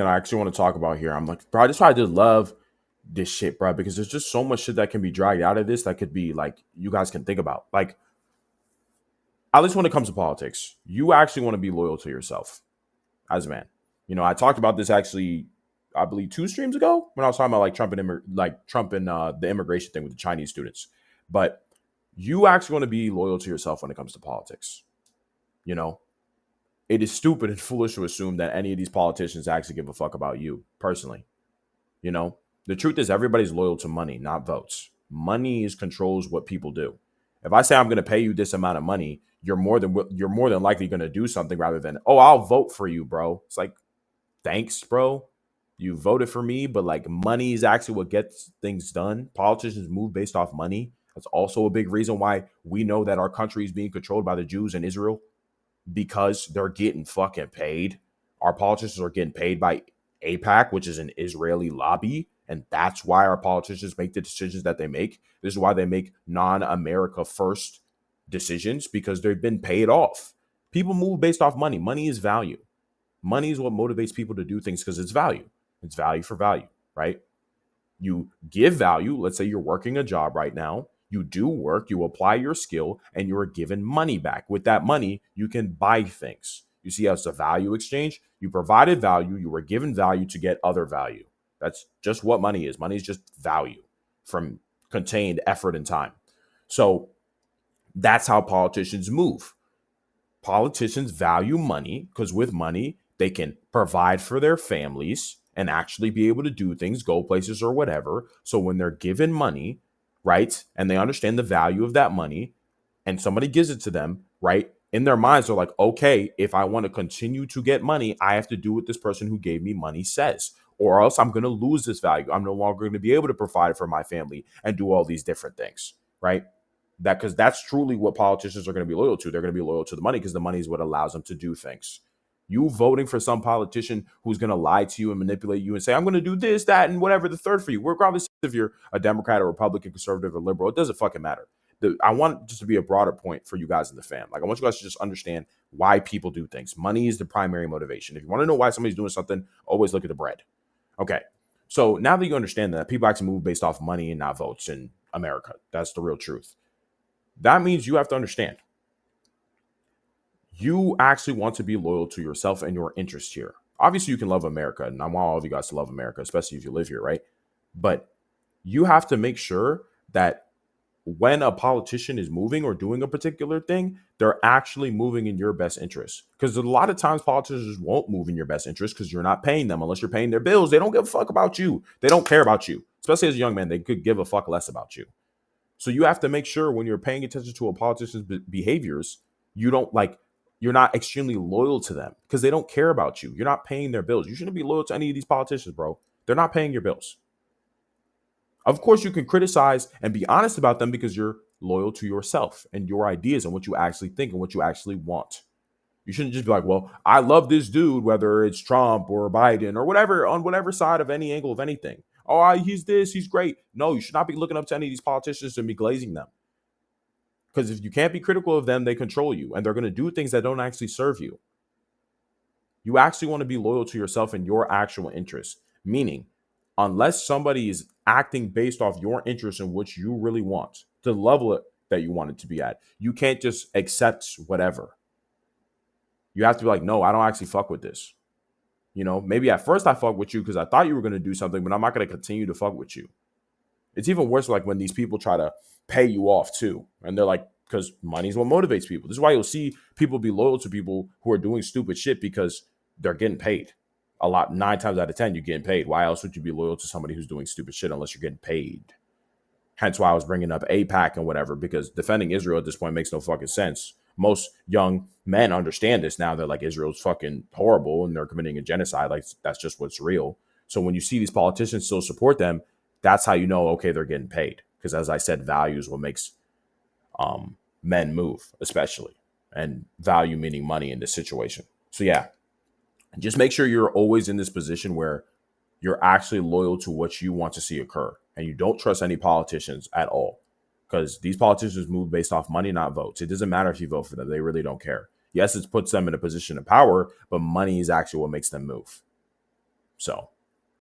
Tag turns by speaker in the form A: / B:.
A: And I actually want to talk about here. I'm like, bro, that's why I just love this shit, bro, because there's just so much shit that can be dragged out of this that could be like you guys can think about. Like, at least when it comes to politics, you actually want to be loyal to yourself as a man. I talked about this actually, I believe 2 streams ago when I was talking about like Trump and the immigration thing with the Chinese students. But you actually want to be loyal to yourself when it comes to politics. You know, it is stupid and foolish to assume that any of these politicians actually give a fuck about you personally. You know, the truth is everybody's loyal to money, not votes. Money is controls what people do. If I say I'm going to pay you this amount of money, you're more than likely going to do something rather than, oh, I'll vote for you, bro. It's like, thanks, bro. You voted for me, but like money is actually what gets things done. Politicians move based off money. That's also a big reason why we know that our country is being controlled by the Jews in Israel because they're getting fucking paid. Our politicians are getting paid by APAC, which is an Israeli lobby. And that's why our politicians make the decisions that they make. This is why they make non-America first decisions because they've been paid off. People move based off money. Money is value. Money is what motivates people to do things because it's value. It's value for value, right? You give value. Let's say you're working a job right now. You do work, you apply your skill, and you are given money back. With that money, you can buy things. You see how it's a value exchange? You provided value, you were given value to get other value. That's just what money is. Money is just value from contained effort and time. So that's how politicians move. Politicians value money because with money, they can provide for their families and actually be able to do things, go places or whatever. So when they're given money, right, and they understand the value of that money, and somebody gives it to them, right, in their minds, they're like, okay, if I want to continue to get money, I have to do what this person who gave me money says, or else I'm going to lose this value. I'm no longer going to be able to provide for my family and do all these different things, right? Because that's truly what politicians are going to be loyal to. They're going to be loyal to the money because the money is what allows them to do things. You voting for some politician who's going to lie to you and manipulate you and say, I'm going to do this, that, and whatever the third for you, regardless if you're a Democrat or Republican, conservative or liberal, it doesn't fucking matter. I want just to be a broader point for you guys in the fam. Like, I want you guys to just understand why people do things. Money is the primary motivation. If you want to know why somebody's doing something, always look at the bread. Okay. So now that you understand that people actually move based off money and not votes in America, that's the real truth. That means you have to understand you actually want to be loyal to yourself and your interest here. Obviously, you can love America, and I want all of you guys to love America, especially if you live here, right? But you have to make sure that when a politician is moving or doing a particular thing, they're actually moving in your best interest. Because a lot of times politicians won't move in your best interest because you're not paying them unless you're paying their bills. They don't give a fuck about you. They don't care about you. Especially as a young man, they could give a fuck less about you. So you have to make sure when you're paying attention to a politician's behaviors, you don't like you're not extremely loyal to them because they don't care about you. You're not paying their bills. You shouldn't be loyal to any of these politicians, bro. They're not paying your bills. Of course, you can criticize and be honest about them because you're loyal to yourself and your ideas and what you actually think and what you actually want. You shouldn't just be like, well, I love this dude, whether it's Trump or Biden or whatever, on whatever side of any angle of anything. Oh, he's this, he's great. No, you should not be looking up to any of these politicians and be glazing them. Because if you can't be critical of them, they control you and they're going to do things that don't actually serve you. You actually want to be loyal to yourself and your actual interests, meaning, unless somebody is acting based off your interest in what you really want, to the level that you want it to be at, you can't just accept whatever. You have to be like, no, I don't actually fuck with this. Maybe at first I fuck with you because I thought you were going to do something, but I'm not going to continue to fuck with you. It's even worse like when these people try to pay you off too. And they're like, because money is what motivates people. This is why you'll see people be loyal to people who are doing stupid shit because they're getting paid. A lot, 9 times out of 10, you're getting paid. Why else would you be loyal to somebody who's doing stupid shit unless you're getting paid? Hence why I was bringing up APAC and whatever, because defending Israel at this point makes no fucking sense. Most young men understand this now. They're like, Israel's fucking horrible and they're committing a genocide. Like, that's just what's real. So when you see these politicians still support them, that's how you know, okay, they're getting paid. Because as I said, value is what makes men move, especially. And value meaning money in this situation. So yeah, just make sure you're always in this position where you're actually loyal to what you want to see occur. And you don't trust any politicians at all. Because these politicians move based off money, not votes. It doesn't matter if you vote for them. They really don't care. Yes, it puts them in a position of power, but money is actually what makes them move. So